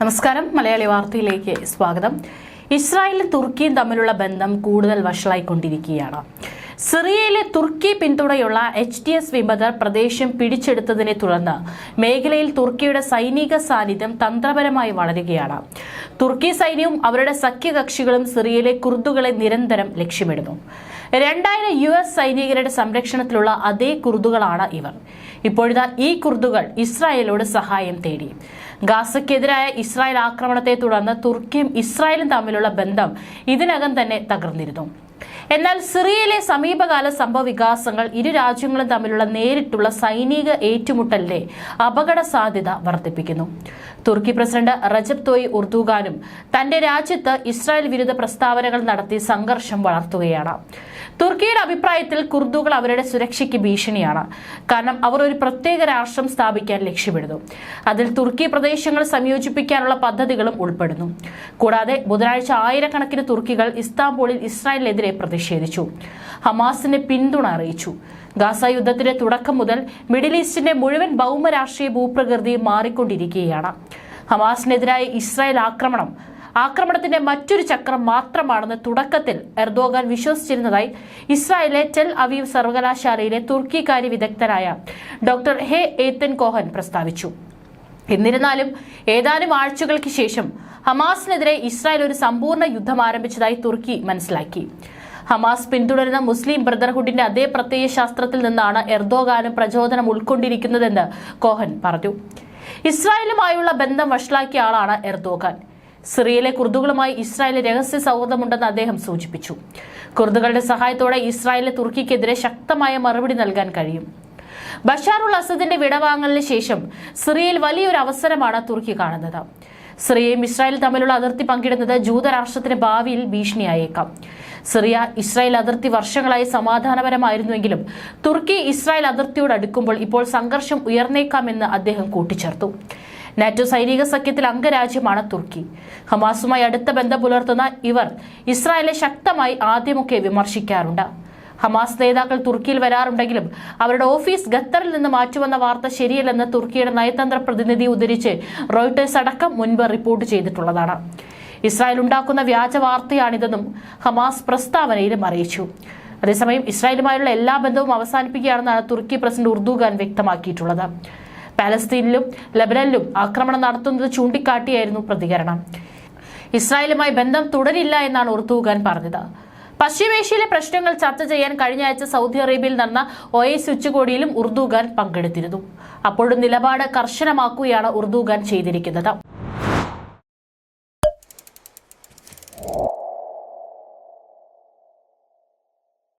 നമസ്കാരം, മലയാളി വാർത്തയിലേക്ക് സ്വാഗതം. ഇസ്രായേലും തുർക്കിയും തമ്മിലുള്ള ബന്ധം കൂടുതൽ വഷളായിക്കൊണ്ടിരിക്കുകയാണ്. സിറിയയിലെ തുർക്കി പിന്തുണയുള്ള HTS വിമതർ പ്രദേശം പിടിച്ചെടുത്തതിനെ തുടർന്ന് മേഖലയിൽ തുർക്കിയുടെ സൈനിക സാന്നിധ്യം തന്ത്രപരമായി വളരുകയാണ്. തുർക്കി സൈന്യവും അവരുടെ സഖ്യകക്ഷികളും സിറിയയിലെ കുർദുകളെ നിരന്തരം ലക്ഷ്യമിടുന്നു. 2000 US സൈനികരുടെ സംരക്ഷണത്തിലുള്ള അതേ കുർദുകളാണ് ഇവർ. ഇപ്പോഴിതാ ഈ കുർദുകൾ ഇസ്രായേലോട് സഹായം തേടി. ഗാസയ്ക്കെതിരായ ഇസ്രായേൽ ആക്രമണത്തെ തുടർന്ന് തുർക്കിയും ഇസ്രായേലും തമ്മിലുള്ള ബന്ധം ഇതിനകം തന്നെ തകർന്നിരുന്നു. എന്നാൽ സിറിയയിലെ സമീപകാല സംഭവ വികാസങ്ങൾ ഇരു രാജ്യങ്ങളും തമ്മിലുള്ള നേരിട്ടുള്ള സൈനിക ഏറ്റുമുട്ടലിന്റെ അപകട സാധ്യത വർദ്ധിപ്പിക്കുന്നു. തുർക്കി പ്രസിഡന്റ് റജബ് തോയി ഉർദുഗാനും തന്റെ രാജ്യത്ത് ഇസ്രായേൽ വിരുദ്ധ പ്രസ്താവനകൾ നടത്തി സംഘർഷം വളർത്തുകയാണ്. തുർക്കിയുടെ അഭിപ്രായത്തിൽ കുർദുകൾ അവരുടെ സുരക്ഷയ്ക്ക് ഭീഷണിയാണ്, കാരണം അവർ ഒരു പ്രത്യേക രാഷ്ട്രം സ്ഥാപിക്കാൻ ലക്ഷ്യമിടുന്നു. അതിൽ തുർക്കി പ്രദേശങ്ങൾ സംയോജിപ്പിക്കാനുള്ള പദ്ധതികളും ഉൾപ്പെടുന്നു. കൂടാതെ ബുധനാഴ്ച ആയിരക്കണക്കിന് തുർക്കികൾ ഇസ്താംബൂളിൽ ഇസ്രായേലിനെതിരെ പ്രതിഷേധിച്ചു, ഹമാസിന് പിന്തുണ അറിയിച്ചു. ഗാസ യുദ്ധത്തിന്റെ തുടക്കം മുതൽ മിഡിൽ ഈസ്റ്റിന്റെ മുഴുവൻ ഭൗമരാഷ്ട്രീയ ഭൂപ്രകൃതി മാറിക്കൊണ്ടിരിക്കുകയാണ്. ഹമാസിനെതിരായ ഇസ്രായേൽ ആക്രമണത്തിന്റെ മറ്റൊരു ചക്രം മാത്രമാണെന്ന് തുടക്കത്തിൽ എർദോഗാൻ വിശ്വസിച്ചിരുന്നതായി ഇസ്രായേലിലെ ടെൽ അവീവ് സർവകലാശാലയിലെ തുർക്കി കാര്യ വിദഗ്ധനായ ഡോക്ടർ ഹേ ഏത്തൻ കോഹൻ പ്രസ്താവിച്ചു. എന്നിരുന്നാലും ഏതാനും ആഴ്ചകൾക്ക് ശേഷം ഹമാസിനെതിരെ ഇസ്രായേൽ ഒരു സമ്പൂർണ്ണ യുദ്ധം ആരംഭിച്ചതായി തുർക്കി മനസ്സിലാക്കി. ഹമാസ് പിന്തുടരുന്ന മുസ്ലിം ബ്രദർഹുഡിന്റെ അതേ പ്രത്യയശാസ്ത്രത്തിൽ നിന്നാണ് എർദോഗാനും പ്രചോദനം ഉൾക്കൊണ്ടിരിക്കുന്നതെന്ന് കോഹൻ പറഞ്ഞു. ഇസ്രായേലുമായുള്ള ബന്ധം വഷളാക്കിയ ആളാണ് എർദോഗാൻ. സിറിയയിലെ കുർദുകളുമായി ഇസ്രായേലിന് രഹസ്യ സൗഹൃദമുണ്ടെന്ന് അദ്ദേഹം സൂചിപ്പിച്ചു. കുർദുകളുടെ സഹായത്തോടെ ഇസ്രായേലിന് തുർക്കിക്കെതിരെ ശക്തമായ മറുപടി നൽകാൻ കഴിയും. ബഷാറുൽ അസദിന്റെ വിടവാങ്ങലിന് ശേഷം സിറിയയിൽ വലിയൊരു അവസരമാണ് തുർക്കി കാണുന്നത്. സിറിയയും ഇസ്രായേലും തമ്മിലുള്ള അതിർത്തി പങ്കിടുന്നത് ജൂതരാഷ്ട്രത്തിന് ഭാവിയിൽ ഭീഷണിയായേക്കാം. സിറിയ ഇസ്രായേൽ അതിർത്തി വർഷങ്ങളായി സമാധാനപരമായിരുന്നുവെങ്കിലും തുർക്കി ഇസ്രായേൽ അതിർത്തിയോട് അടുക്കുമ്പോൾ ഇപ്പോൾ സംഘർഷം ഉയർന്നേക്കാമെന്ന് അദ്ദേഹം കൂട്ടിച്ചേർത്തു. നാറ്റോ സൈനിക സഖ്യത്തിൽ അംഗരാജ്യമാണ് തുർക്കി. ഹമാസുമായി അടുത്ത ബന്ധം പുലർത്തുന്ന ഇവർ ഇസ്രായേലിനെ ശക്തമായി ആദ്യമൊക്കെ വിമർശിക്കാറുണ്ട്. ഹമാസ് നേതാക്കൾ തുർക്കിയിൽ വരാറുണ്ടെങ്കിലും അവരുടെ ഓഫീസ് ഖത്തറിൽ നിന്ന് മാറ്റുമെന്ന വാർത്ത ശരിയല്ലെന്ന് തുർക്കിയുടെ നയതന്ത്ര പ്രതിനിധി ഉദ്ധരിച്ച് റോയിട്ടേഴ്സ് അടക്കം മുൻപ് റിപ്പോർട്ട് ചെയ്തിട്ടുള്ളതാണ്. ഇസ്രായേൽ ഉണ്ടാക്കുന്ന വ്യാജ വാർത്തയാണിതെന്നും ഹമാസ് പ്രസ്താവനയിലും അറിയിച്ചു. അതേസമയം ഇസ്രായേലുമായുള്ള എല്ലാ ബന്ധവും അവസാനിപ്പിക്കുകയാണെന്നാണ് തുർക്കി പ്രസിഡന്റ് ഉർദുഗാൻ വ്യക്തമാക്കിയിട്ടുള്ളത്. പാലസ്തീനിലും ലബനനിലും ആക്രമണം നടത്തുന്നത് ചൂണ്ടിക്കാട്ടിയായിരുന്നു പ്രതികരണം. ഇസ്രായേലുമായി ബന്ധം തുടരില്ല എന്നാണ് ഉർദുഗാൻ പറഞ്ഞത്. പശ്ചിമേഷ്യയിലെ പ്രശ്നങ്ങൾ ചർച്ച ചെയ്യാൻ കഴിഞ്ഞ ആഴ്ച സൗദി അറേബ്യയിൽ നടന്ന OIC ഉച്ചകോടിയിലും ഉർദുഗാൻ പങ്കെടുത്തിരുന്നു. അപ്പോഴും നിലപാട് കർശനമാക്കുകയാണ് ഉർദുഗാൻ ചെയ്തിരിക്കുന്നത്.